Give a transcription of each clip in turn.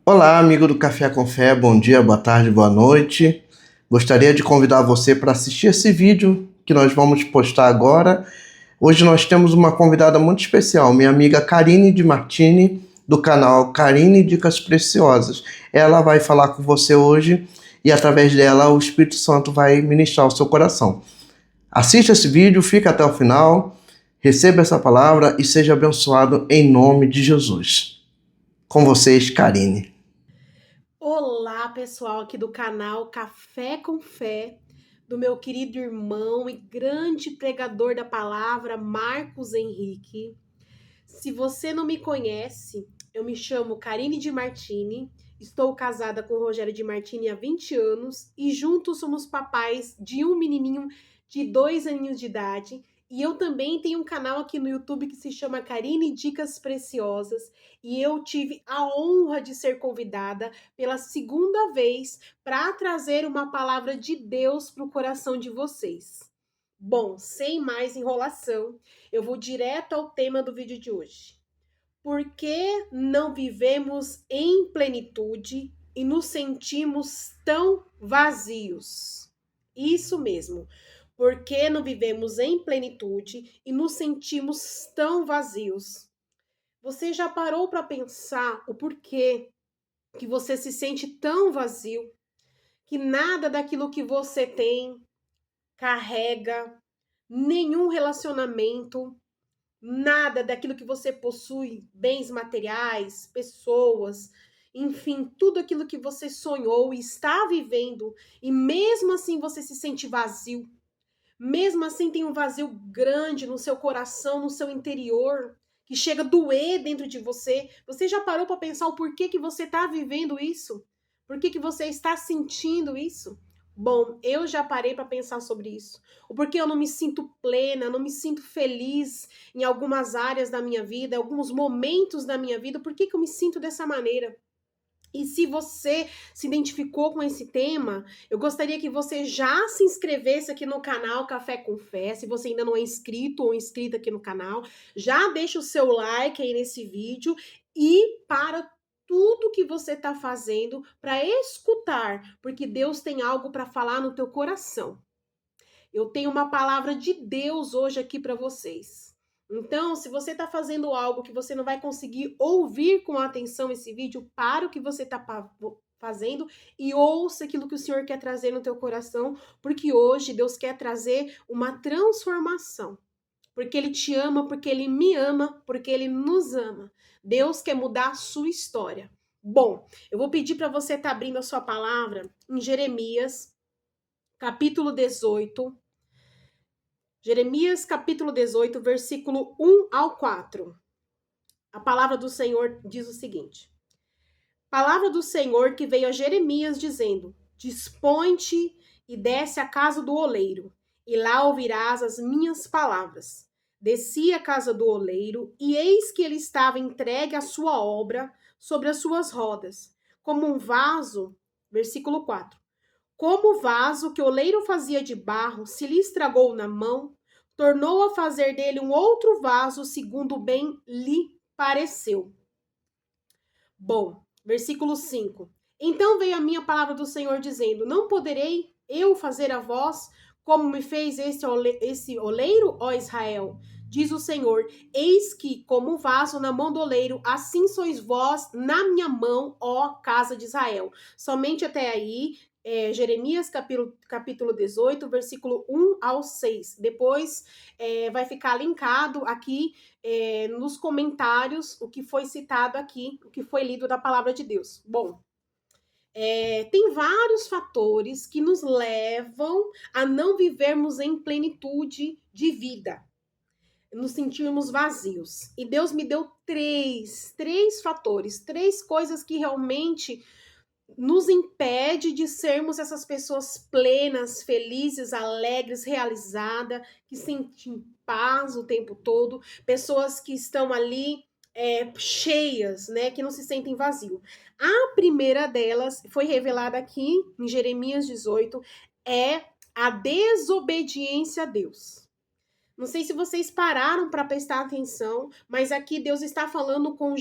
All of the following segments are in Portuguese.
Olá, amigo do Café com Fé, bom dia, boa tarde, boa noite. Gostaria de convidar você para assistir esse vídeo que nós vamos postar agora. Hoje nós temos uma convidada muito especial, minha amiga Karine de Martini, do canal Karine Dicas Preciosas. Ela vai falar com você hoje e através dela o Espírito Santo vai ministrar o seu coração. Assista esse vídeo, fica até o final, receba essa palavra e seja abençoado em nome de Jesus. Com vocês, Karine. Olá, pessoal, aqui do canal Café com Fé, do meu querido irmão e grande pregador da palavra, Marcos Henrique. Se você não me conhece, eu me chamo Karine de Martini, estou casada com o Rogério de Martini há 20 anos e juntos somos papais de um menininho de 2 aninhos de idade. E eu também tenho um canal aqui no YouTube que se chama Karine Dicas Preciosas e eu tive a honra de ser convidada pela segunda vez para trazer uma palavra de Deus para o coração de vocês. Bom, sem mais enrolação, eu vou direto ao tema do vídeo de hoje. Por que não vivemos em plenitude e nos sentimos tão vazios? Isso mesmo. Por que não vivemos em plenitude e nos sentimos tão vazios? Você já parou para pensar o porquê que você se sente tão vazio, que nada daquilo que você tem carrega, nenhum relacionamento, nada daquilo que você possui, bens materiais, pessoas, enfim, tudo aquilo que você sonhou e está vivendo, e mesmo assim você se sente vazio, mesmo assim tem um vazio grande no seu coração, no seu interior, que chega a doer dentro de você. Você já parou para pensar o porquê que você está vivendo isso? Por que você está sentindo isso? Bom, eu já parei para pensar sobre isso. O porquê eu não me sinto plena, não me sinto feliz em algumas áreas da minha vida, alguns momentos da minha vida. Por que eu me sinto dessa maneira? E se você se identificou com esse tema, eu gostaria que você já se inscrevesse aqui no canal Café com Fé. Se você ainda não é inscrito ou inscrita aqui no canal, já deixa o seu like aí nesse vídeo e para tudo que você está fazendo para escutar, porque Deus tem algo para falar no teu coração. Eu tenho uma palavra de Deus hoje aqui para vocês. Então, se você está fazendo algo que você não vai conseguir ouvir com atenção esse vídeo, para o que você está fazendo e ouça aquilo que o Senhor quer trazer no teu coração, porque hoje Deus quer trazer uma transformação. Porque Ele te ama, porque Ele me ama, porque Ele nos ama. Deus quer mudar a sua história. Bom, eu vou pedir para você estar abrindo a sua palavra em Jeremias, capítulo 18. Jeremias capítulo 18, versículo 1 ao 4. A palavra do Senhor diz o seguinte: Palavra do Senhor que veio a Jeremias dizendo: Dispõe-te e desce à casa do oleiro, e lá ouvirás as minhas palavras. Desci à casa do oleiro, e eis que ele estava entregue à sua obra sobre as suas rodas, como um vaso, versículo 4. Como o vaso que o oleiro fazia de barro se lhe estragou na mão, tornou a fazer dele um outro vaso segundo bem lhe pareceu. Bom, versículo 5. Então veio a minha palavra do Senhor dizendo: Não poderei eu fazer a vós como me fez esse oleiro, ó Israel? Diz o Senhor: Eis que, como vaso na mão do oleiro, assim sois vós na minha mão, ó casa de Israel. Somente até aí, Jeremias capítulo 18, versículo 1 ao 6. Depois vai ficar linkado aqui nos comentários o que foi citado aqui, o que foi lido da palavra de Deus. Bom, tem vários fatores que nos levam a não vivermos em plenitude de vida, nos sentirmos vazios. E Deus me deu três fatores, três coisas que realmente nos impede de sermos essas pessoas plenas, felizes, alegres, realizadas, que sentem paz o tempo todo, pessoas que estão ali cheias, né, que não se sentem vazio. A primeira delas foi revelada aqui em Jeremias 18, é a desobediência a Deus. Não sei se vocês pararam para prestar atenção, mas aqui Deus está falando com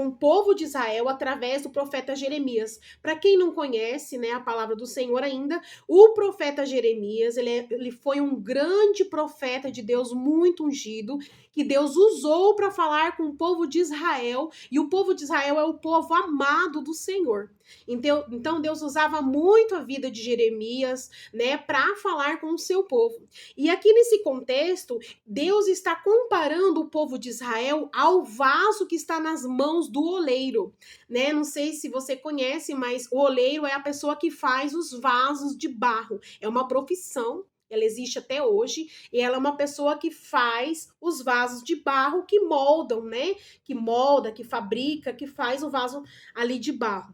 o povo de Israel através do profeta Jeremias. Para quem não conhece, né, a palavra do Senhor ainda, o profeta Jeremias, ele foi um grande profeta de Deus, muito ungido, que Deus usou para falar com o povo de Israel, e o povo de Israel é o povo amado do Senhor. Então Deus usava muito a vida de Jeremias, né, para falar com o seu povo. E aqui nesse contexto, Deus está comparando o povo de Israel ao vaso que está nas mãos do oleiro, né? Não sei se você conhece, mas o oleiro é a pessoa que faz os vasos de barro. É uma profissão, ela existe até hoje, e ela é uma pessoa que faz os vasos de barro que moldam, né? Que molda, que fabrica, que faz o vaso ali de barro.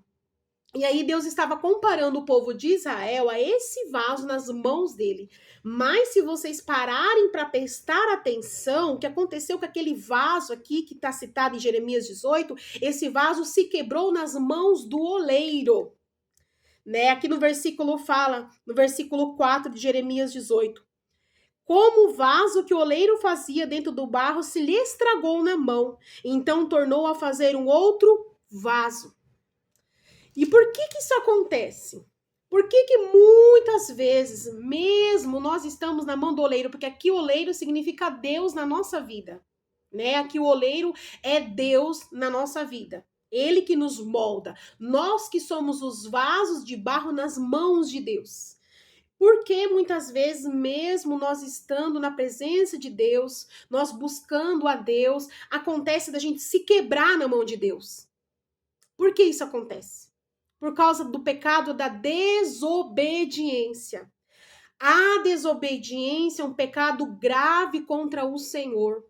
E aí Deus estava comparando o povo de Israel a esse vaso nas mãos dele. Mas se vocês pararem para prestar atenção, o que aconteceu com aquele vaso aqui que está citado em Jeremias 18, esse vaso se quebrou nas mãos do oleiro. Né? Aqui no versículo fala, no versículo 4 de Jeremias 18. Como o vaso que o oleiro fazia dentro do barro se lhe estragou na mão, então tornou a fazer um outro vaso. E por que isso acontece? Por que muitas vezes, mesmo nós estamos na mão do oleiro, porque aqui oleiro significa Deus na nossa vida, né? Aqui o oleiro é Deus na nossa vida. Ele que nos molda. Nós que somos os vasos de barro nas mãos de Deus. Porque muitas vezes, mesmo nós estando na presença de Deus, nós buscando a Deus, acontece da gente se quebrar na mão de Deus. Por que isso acontece? Por causa do pecado da desobediência. A desobediência é um pecado grave contra o Senhor.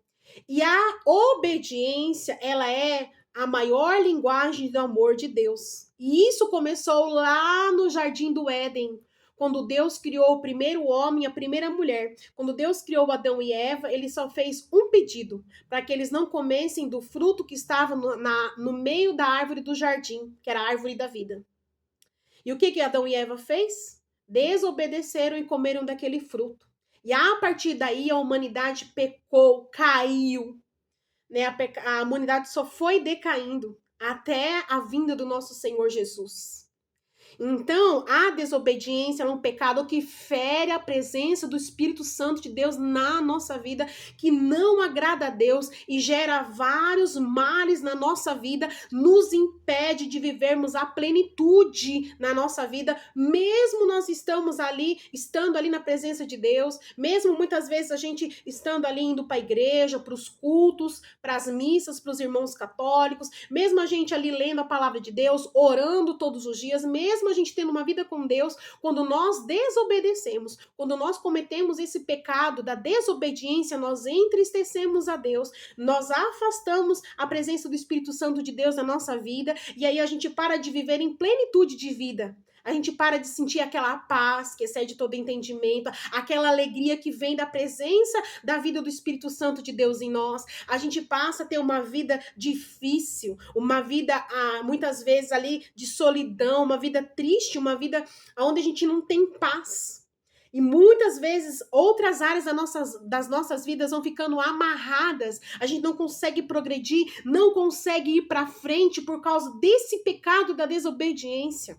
E a obediência, ela é a maior linguagem do amor de Deus. E isso começou lá no Jardim do Éden, quando Deus criou o primeiro homem e a primeira mulher. Quando Deus criou Adão e Eva, ele só fez um pedido, para que eles não comessem do fruto que estava no meio da árvore do jardim, que era a árvore da vida. E o que Adão e Eva fez? Desobedeceram e comeram daquele fruto. E a partir daí a humanidade pecou, caiu. Né? A humanidade só foi decaindo até a vinda do nosso Senhor Jesus. Então, a desobediência é um pecado que fere a presença do Espírito Santo de Deus na nossa vida, que não agrada a Deus e gera vários males na nossa vida, nos impede de vivermos a plenitude na nossa vida, mesmo nós estando ali na presença de Deus, mesmo muitas vezes a gente estando ali indo para a igreja, para os cultos, para as missas, para os irmãos católicos, mesmo a gente ali lendo a palavra de Deus, orando todos os dias, mesmo a gente tendo uma vida com Deus, quando nós desobedecemos, quando nós cometemos esse pecado da desobediência, nós entristecemos a Deus, nós afastamos a presença do Espírito Santo de Deus na nossa vida, e aí a gente para de viver em plenitude de vida. A gente para de sentir aquela paz que excede todo entendimento, aquela alegria que vem da presença da vida do Espírito Santo de Deus em nós. A gente passa a ter uma vida difícil, uma vida muitas vezes ali de solidão, uma vida triste, uma vida onde a gente não tem paz. E muitas vezes outras áreas das nossas vidas vão ficando amarradas. A gente não consegue progredir, não consegue ir para frente por causa desse pecado da desobediência.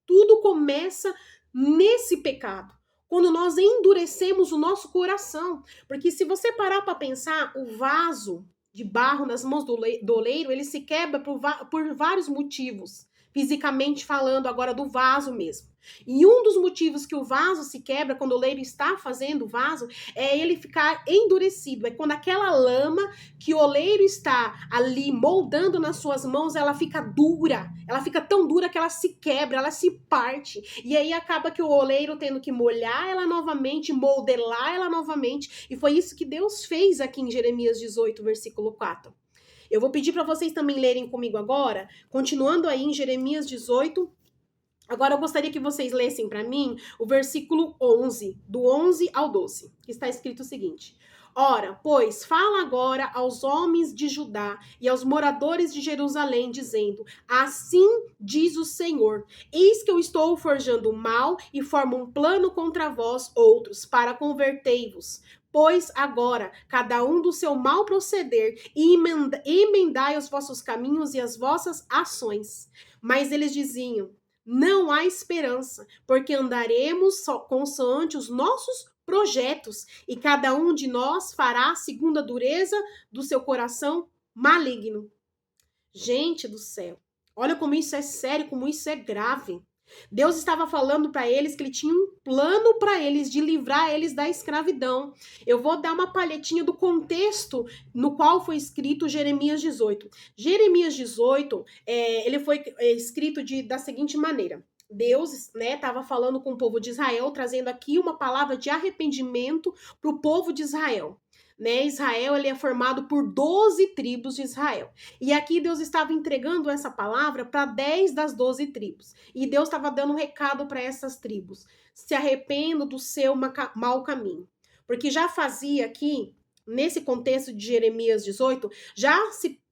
Tudo começa nesse pecado, quando nós endurecemos o nosso coração. Porque se você parar para pensar, o vaso de barro nas mãos do oleiro, ele se quebra por vários motivos. Fisicamente falando, agora do vaso mesmo. E um dos motivos que o vaso se quebra quando o oleiro está fazendo o vaso é ele ficar endurecido. É quando aquela lama que o oleiro está ali moldando nas suas mãos, ela fica dura. Ela fica tão dura que ela se quebra, ela se parte. E aí acaba que o oleiro tendo que molhar ela novamente, modelar ela novamente. E foi isso que Deus fez aqui em Jeremias 18, versículo 4. Eu vou pedir para vocês também lerem comigo agora, continuando aí em Jeremias 18. Agora eu gostaria que vocês lessem para mim o versículo 11, do 11 ao 12, que está escrito o seguinte: Ora, pois, fala agora aos homens de Judá e aos moradores de Jerusalém, dizendo: Assim diz o Senhor, eis que eu estou forjando mal e formo um plano contra vós outros, para converter-vos. Pois agora, cada um do seu mal proceder, e emendai os vossos caminhos e as vossas ações. Mas eles diziam, não há esperança, porque andaremos consoante os nossos projetos, e cada um de nós fará segundo a dureza do seu coração maligno. Gente do céu, olha como isso é sério, como isso é grave. Deus estava falando para eles que ele tinha um plano para eles de livrar eles da escravidão. Eu vou dar uma palhetinha do contexto no qual foi escrito Jeremias 18. Jeremias 18, ele foi escrito da seguinte maneira. Deus, estava falando com o povo de Israel, trazendo aqui uma palavra de arrependimento para o povo de Israel. Israel ele é formado por 12 tribos de Israel. E aqui Deus estava entregando essa palavra para 10 das 12 tribos. E Deus estava dando um recado para essas tribos. Se arrependam do seu mau caminho. Porque já fazia aqui, nesse contexto de Jeremias 18,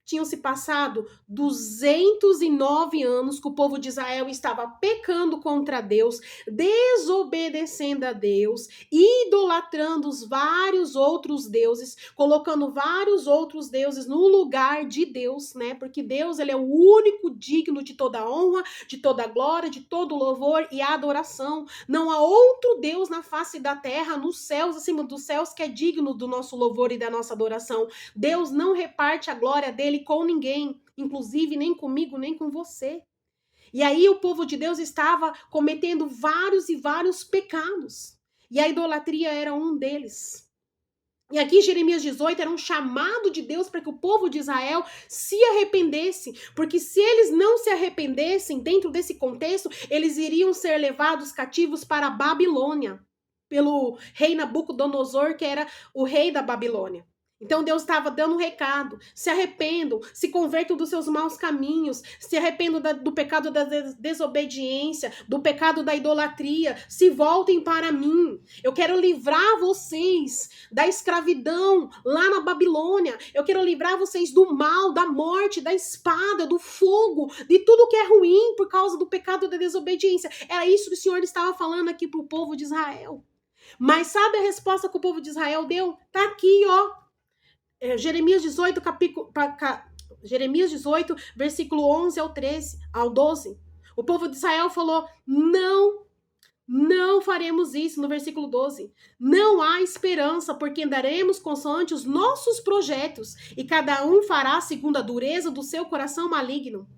tinham se passado 209 anos que o povo de Israel estava pecando contra Deus, desobedecendo a Deus, idolatrando os vários outros deuses, colocando vários outros deuses no lugar de Deus, Porque Deus, ele é o único digno de toda honra, de toda glória, de todo louvor e adoração. Não há outro Deus na face da terra, nos céus, acima dos céus, que é digno do nosso louvor e da nossa adoração. Deus não reparte a glória dele com ninguém, inclusive nem comigo, nem com você. E aí o povo de Deus estava cometendo vários e vários pecados. E a idolatria era um deles. E aqui Jeremias 18 era um chamado de Deus para que o povo de Israel se arrependesse, porque se eles não se arrependessem dentro desse contexto, eles iriam ser levados cativos para a Babilônia, pelo rei Nabucodonosor, que era o rei da Babilônia. Então Deus estava dando um recado, se arrependam, se convertam dos seus maus caminhos, se arrependam do pecado da desobediência, do pecado da idolatria, se voltem para mim. Eu quero livrar vocês da escravidão lá na Babilônia, eu quero livrar vocês do mal, da morte, da espada, do fogo, de tudo que é ruim por causa do pecado da desobediência. Era isso que o Senhor estava falando aqui para o povo de Israel. Mas sabe a resposta que o povo de Israel deu? Tá aqui, ó. Jeremias 18, Jeremias 18, versículo 11 ao 12. O povo de Israel falou, não faremos isso, no versículo 12. Não há esperança, porque andaremos consoante os nossos projetos, e cada um fará segundo a dureza do seu coração maligno.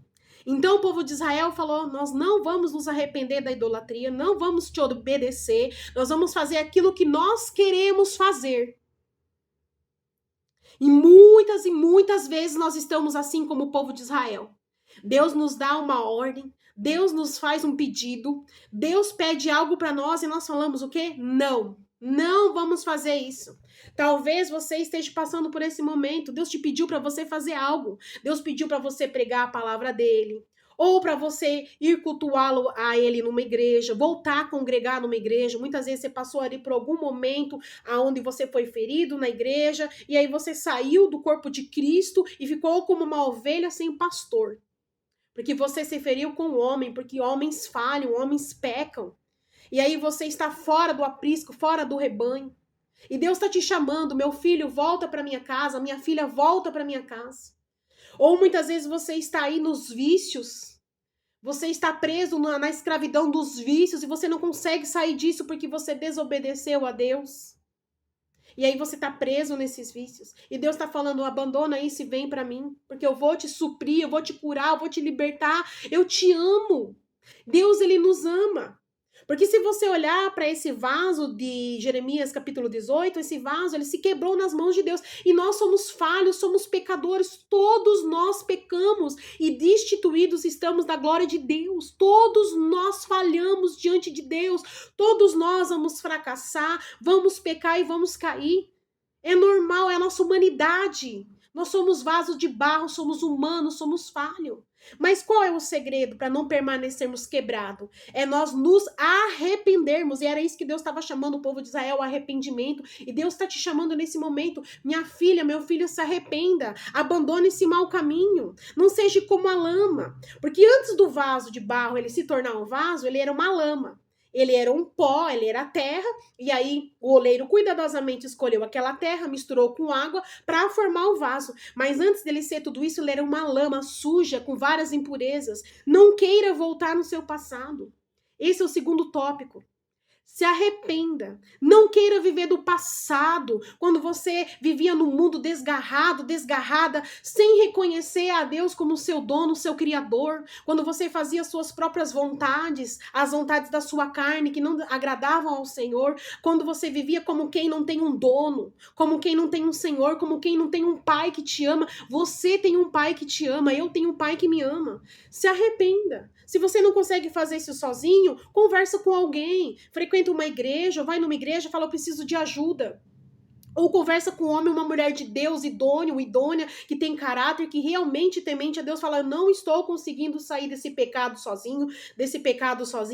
Então o povo de Israel falou, nós não vamos nos arrepender da idolatria, não vamos te obedecer, nós vamos fazer aquilo que nós queremos fazer. E muitas vezes nós estamos assim como o povo de Israel. Deus nos dá uma ordem, Deus nos faz um pedido, Deus pede algo para nós e nós falamos o quê? Não vamos fazer isso. Talvez você esteja passando por esse momento, Deus te pediu para você fazer algo, Deus pediu para você pregar a palavra dele, ou para você ir cultuá-lo a ele numa igreja, voltar a congregar numa igreja. Muitas vezes você passou ali por algum momento onde você foi ferido na igreja, e aí você saiu do corpo de Cristo e ficou como uma ovelha sem pastor. Porque você se feriu com o homem, porque homens falham, homens pecam. E aí você está fora do aprisco, fora do rebanho. E Deus está te chamando, meu filho, volta para minha casa, minha filha, volta para minha casa. Ou muitas vezes você está aí nos vícios, você está preso na escravidão dos vícios e você não consegue sair disso porque você desobedeceu a Deus. E aí você está preso nesses vícios. E Deus está falando, abandona isso e vem para mim, porque eu vou te suprir, eu vou te curar, eu vou te libertar, eu te amo. Deus, ele nos ama. Porque se você olhar para esse vaso de Jeremias capítulo 18, esse vaso ele se quebrou nas mãos de Deus. E nós somos falhos, somos pecadores, todos nós pecamos e destituídos estamos da glória de Deus. Todos nós falhamos diante de Deus, todos nós vamos fracassar, vamos pecar e vamos cair. É normal, é a nossa humanidade. Nós somos vasos de barro, somos humanos, somos falhos. Mas qual é o segredo para não permanecermos quebrados? É nós nos arrependermos. E era isso que Deus estava chamando o povo de Israel, arrependimento. E Deus está te chamando nesse momento. Minha filha, meu filho, se arrependa. Abandone esse mau caminho. Não seja como a lama. Porque antes do vaso de barro ele se tornar um vaso, ele era uma lama. Ele era um pó, ele era terra, e aí o oleiro cuidadosamente escolheu aquela terra, misturou com água para formar o vaso. Mas antes dele ser tudo isso, ele era uma lama suja, com várias impurezas. Não queira voltar no seu passado. Esse é o segundo tópico. Se arrependa. Não queira viver do passado, quando você vivia no mundo desgarrado, desgarrada, sem reconhecer a Deus como seu dono, seu criador. Quando você fazia suas próprias vontades, as vontades da sua carne que não agradavam ao Senhor. Quando você vivia como quem não tem um dono, como quem não tem um Senhor, como quem não tem um pai que te ama. Você tem um pai que te ama, eu tenho um pai que me ama. Se arrependa. Se você não consegue fazer isso sozinho, conversa com alguém, frequenta uma igreja, ou vai numa igreja e fala, eu preciso de ajuda. Ou conversa com um homem ou uma mulher de Deus, idôneo, idônea, que tem caráter, que realmente temente a Deus, fala, eu não estou conseguindo sair desse pecado sozinho,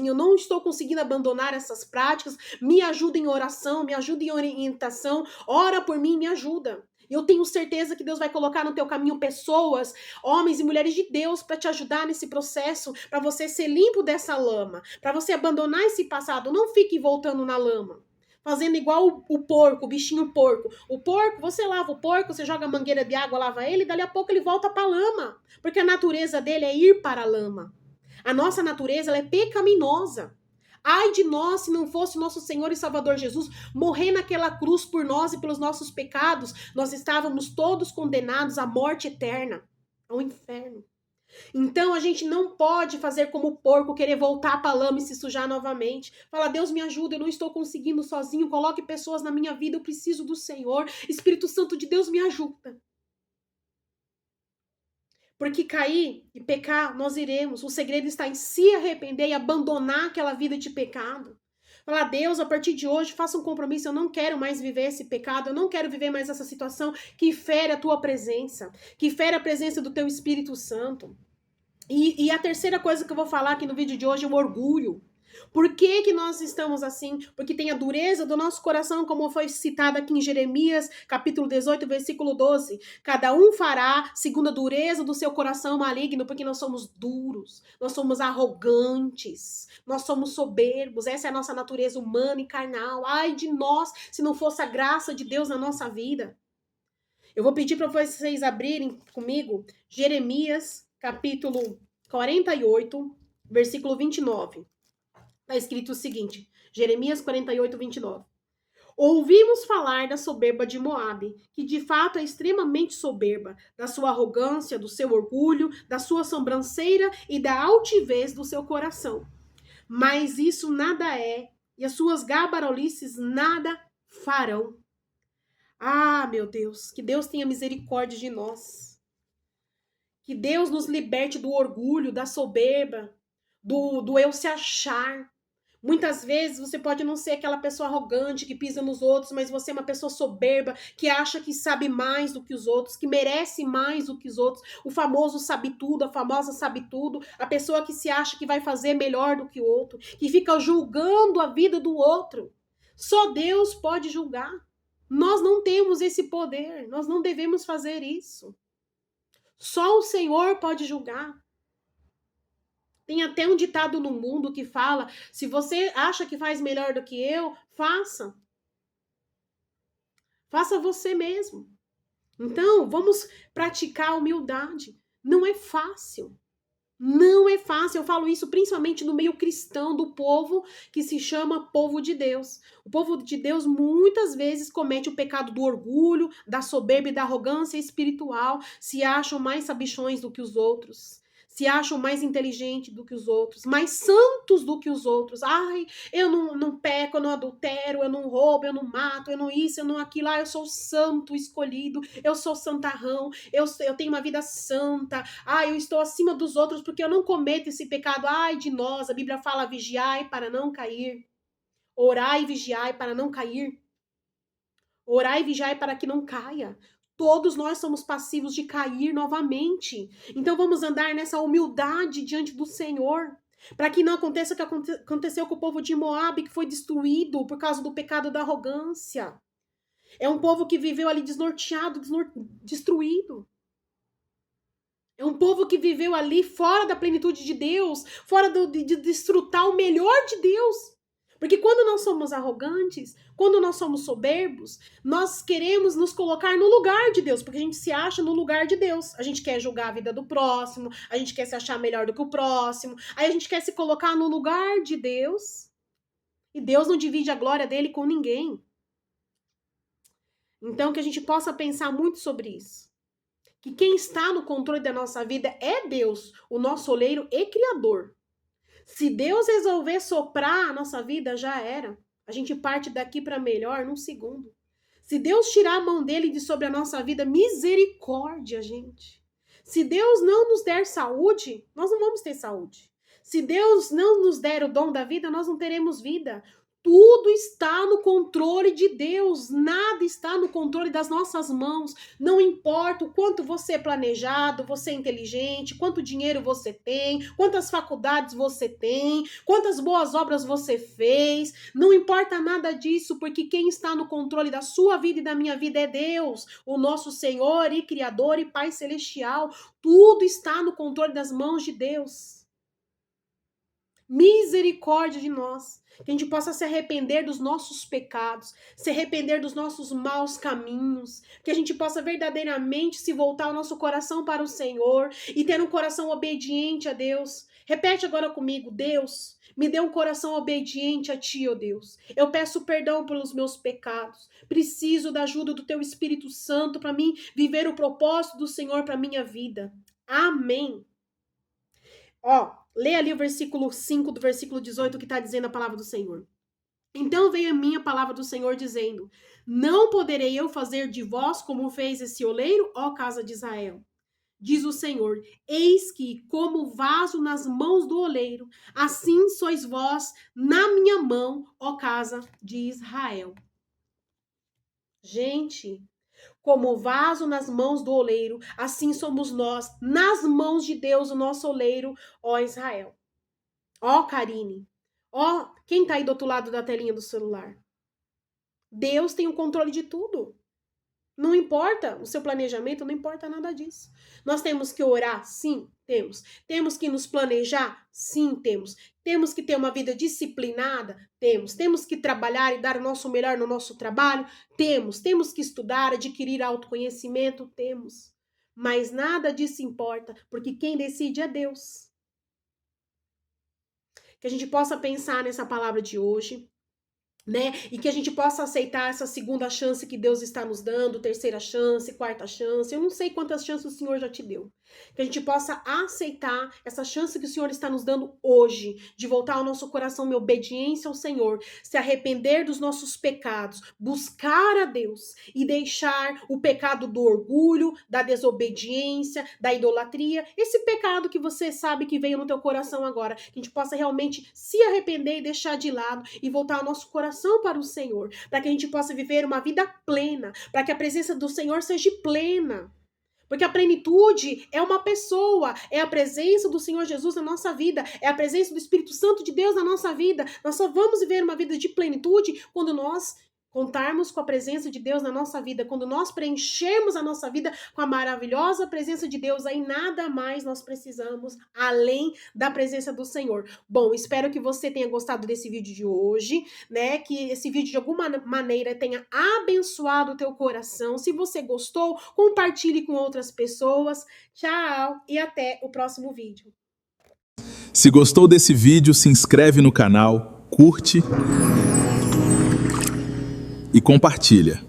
eu não estou conseguindo abandonar essas práticas, me ajuda em oração, me ajuda em orientação, ora por mim, me ajuda. Eu tenho certeza que Deus vai colocar no teu caminho pessoas, homens e mulheres de Deus, para te ajudar nesse processo, para você ser limpo dessa lama, para você abandonar esse passado. Não fique voltando na lama, fazendo igual o porco, o bichinho porco. O porco, você lava o porco, você joga a mangueira de água, lava ele, e dali a pouco ele volta para a lama, porque a natureza dele é ir para a lama. A nossa natureza, ela é pecaminosa. Ai de nós se não fosse nosso Senhor e Salvador Jesus morrer naquela cruz por nós e pelos nossos pecados, nós estávamos todos condenados à morte eterna, ao inferno. Então a gente não pode fazer como o porco, querer voltar para a lama e se sujar novamente. Fala, Deus me ajuda, eu não estou conseguindo sozinho, coloque pessoas na minha vida, eu preciso do Senhor. Espírito Santo de Deus me ajuda. Porque cair e pecar, nós iremos. O segredo está em se arrepender e abandonar aquela vida de pecado. Falar, Deus, a partir de hoje, faça um compromisso, eu não quero mais viver esse pecado, eu não quero viver mais essa situação que fere a tua presença, que fere a presença do teu Espírito Santo. E a terceira coisa que eu vou falar aqui no vídeo de hoje é o orgulho. Por que nós estamos assim? Porque tem a dureza do nosso coração, como foi citado aqui em Jeremias, capítulo 18, versículo 12. Cada um fará segundo a dureza do seu coração maligno, porque nós somos duros, nós somos arrogantes, nós somos soberbos, essa é a nossa natureza humana e carnal. Ai de nós, se não fosse a graça de Deus na nossa vida. Eu vou pedir para vocês abrirem comigo Jeremias, capítulo 48, versículo 29. Está escrito o seguinte, Jeremias 48, 29. Ouvimos falar da soberba de Moabe, que de fato é extremamente soberba, da sua arrogância, do seu orgulho, da sua sobranceira e da altivez do seu coração. Mas isso nada é, e as suas gabarolices nada farão. Ah, meu Deus, que Deus tenha misericórdia de nós. Que Deus nos liberte do orgulho, da soberba, do eu se achar. Muitas vezes você pode não ser aquela pessoa arrogante que pisa nos outros, mas você é uma pessoa soberba, que acha que sabe mais do que os outros, que merece mais do que os outros. O famoso sabe tudo, a famosa sabe tudo, a pessoa que se acha que vai fazer melhor do que o outro, que fica julgando a vida do outro. Só Deus pode julgar. Nós não temos esse poder, nós não devemos fazer isso. Só o Senhor pode julgar. Tem até um ditado no mundo que fala, se você acha que faz melhor do que eu, faça. Faça você mesmo. Então, vamos praticar a humildade. Não é fácil. Não é fácil, eu falo isso principalmente no meio cristão do povo que se chama povo de Deus. O povo de Deus muitas vezes comete o pecado do orgulho, da soberba e da arrogância espiritual, se acham mais sabichões do que os outros, se acham mais inteligentes do que os outros, mais santos do que os outros. Ai, eu não peco, eu não adultero, eu não roubo, eu não mato, eu não isso, eu não aquilo. Ah, eu sou santo escolhido, eu sou santarrão, eu tenho uma vida santa. Ah, eu estou acima dos outros porque eu não cometo esse pecado. Ai de nós, a Bíblia fala vigiai para não cair. Orai e vigiai para não cair. Orai e vigiai para que não caia. Todos nós somos passivos de cair novamente. Então vamos andar nessa humildade diante do Senhor, para que não aconteça o que aconteceu com o povo de Moabe, que foi destruído por causa do pecado da arrogância. É um povo que viveu ali desnorteado, destruído. É um povo que viveu ali fora da plenitude de Deus, fora de desfrutar o melhor de Deus. Porque quando nós somos arrogantes, quando nós somos soberbos, nós queremos nos colocar no lugar de Deus, porque a gente se acha no lugar de Deus. A gente quer julgar a vida do próximo, a gente quer se achar melhor do que o próximo, aí a gente quer se colocar no lugar de Deus. E Deus não divide a glória dele com ninguém. Então, que a gente possa pensar muito sobre isso. Que quem está no controle da nossa vida é Deus, o nosso oleiro e criador. Se Deus resolver soprar a nossa vida, já era. A gente parte daqui para melhor num segundo. Se Deus tirar a mão dele de sobre a nossa vida, misericórdia, gente. Se Deus não nos der saúde, nós não vamos ter saúde. Se Deus não nos der o dom da vida, nós não teremos vida. Tudo está no controle de Deus, nada está no controle das nossas mãos. Não importa o quanto você é planejado, você é inteligente, quanto dinheiro você tem, quantas faculdades você tem, quantas boas obras você fez, não importa nada disso, porque quem está no controle da sua vida e da minha vida é Deus, o nosso Senhor e Criador e Pai Celestial. Tudo está no controle das mãos de Deus. Misericórdia de nós. Que a gente possa se arrepender dos nossos pecados, se arrepender dos nossos maus caminhos, que a gente possa verdadeiramente se voltar o nosso coração para o Senhor e ter um coração obediente a Deus. Repete agora comigo: Deus, me dê um coração obediente a Ti, ó Deus. Eu peço perdão pelos meus pecados. Preciso da ajuda do Teu Espírito Santo para mim viver o propósito do Senhor para minha vida. Amém. Lê ali o versículo 5 do versículo 18 que está dizendo a palavra do Senhor. Então veio a minha palavra do Senhor dizendo: não poderei eu fazer de vós como fez esse oleiro, ó casa de Israel. Diz o Senhor: eis que, como vaso nas mãos do oleiro, assim sois vós na minha mão, ó casa de Israel. Gente, como vaso nas mãos do oleiro, assim somos nós nas mãos de Deus, o nosso oleiro, ó Israel. Ó Karine, ó quem tá aí do outro lado da telinha do celular. Deus tem o controle de tudo. Não importa o seu planejamento, não importa nada disso. Nós temos que orar? Sim, temos. Temos que nos planejar? Sim, temos. Temos que ter uma vida disciplinada? Temos. Temos que trabalhar e dar o nosso melhor no nosso trabalho? Temos. Temos que estudar, adquirir autoconhecimento? Temos. Mas nada disso importa, porque quem decide é Deus. Que a gente possa pensar nessa palavra de hoje, né? E que a gente possa aceitar essa segunda chance que Deus está nos dando, terceira chance, quarta chance. Eu não sei quantas chances o Senhor já te deu. Que a gente possa aceitar essa chance que o Senhor está nos dando hoje, de voltar ao nosso coração em obediência ao Senhor, se arrepender dos nossos pecados, buscar a Deus e deixar o pecado do orgulho, da desobediência, da idolatria, esse pecado que você sabe que veio no teu coração agora, que a gente possa realmente se arrepender e deixar de lado e voltar ao nosso coração para o Senhor, para que a gente possa viver uma vida plena, para que a presença do Senhor seja plena. Porque a plenitude é uma pessoa, é a presença do Senhor Jesus na nossa vida, é a presença do Espírito Santo de Deus na nossa vida. Nós só vamos viver uma vida de plenitude quando nós contarmos com a presença de Deus na nossa vida, quando nós preenchermos a nossa vida com a maravilhosa presença de Deus, aí nada mais nós precisamos além da presença do Senhor. Bom, espero que você tenha gostado desse vídeo de hoje, né? Que esse vídeo de alguma maneira tenha abençoado o teu coração. Se você gostou, compartilhe com outras pessoas. Tchau e até o próximo vídeo. Se gostou desse vídeo, se inscreve no canal, curte e compartilha.